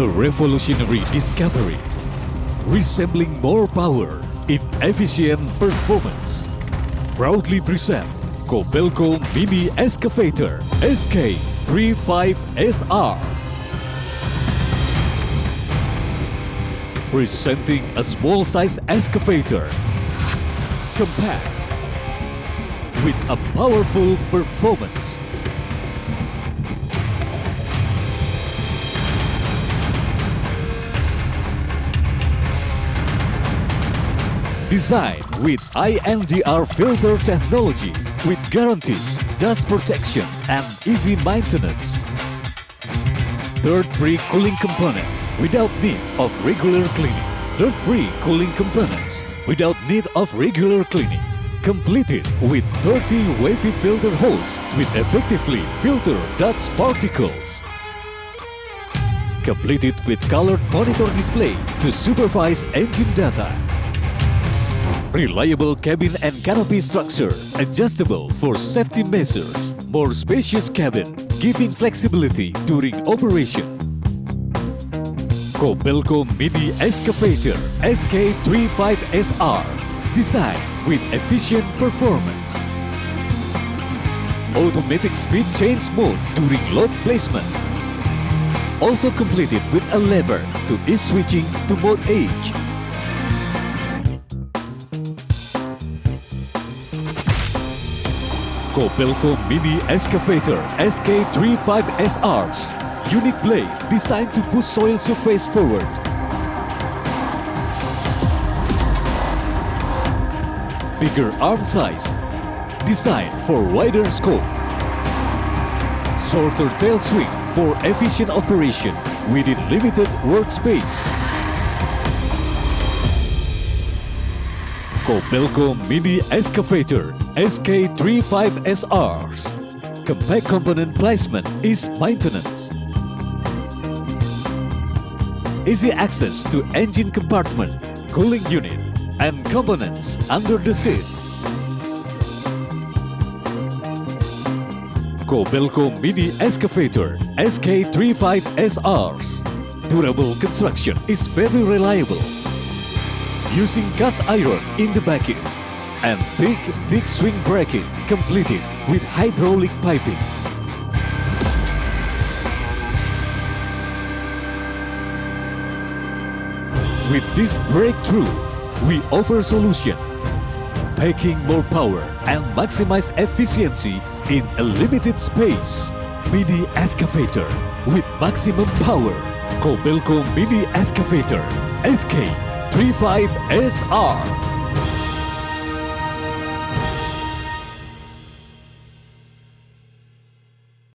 A revolutionary discovery, resembling more power in efficient performance. Proudly present KOBELCO Mini Excavator SK35SR. Presenting a small-sized excavator, compact with a powerful performance. Designed with iNDr filter technology with guarantees, dust protection and easy maintenance. Dirt-free cooling components without need of regular cleaning. Dirt-free cooling components without need of regular cleaning. Completed with 30 wavy filter holes with effectively filter dust particles. Completed with colored monitor display to supervise engine data. Reliable cabin and canopy structure, adjustable for safety measures. More spacious cabin, giving flexibility during operation. KOBELCO Mini Excavator SK35SR, designed with efficient performance. Automatic speed change mode during load placement. Also completed with a lever to ease switching to mode H. KOBELCO Mini Excavator SK35SR's unique blade designed to push soil surface forward. Bigger arm size, designed for wider scope. Shorter tail swing for efficient operation within limited workspace. KOBELCO Mini Excavator SK35SR's compact component placement is maintenance. Easy access to engine compartment, cooling unit, and components under the seat. KOBELCO Mini Excavator SK35SR's durable construction is very reliable, using cast iron in the bucket and thick swing bracket completed with hydraulic piping. With this breakthrough, we offer solution, packing more power and maximize efficiency in a limited space. Mini Excavator with maximum power. KOBELCO Mini Excavator SK35SR.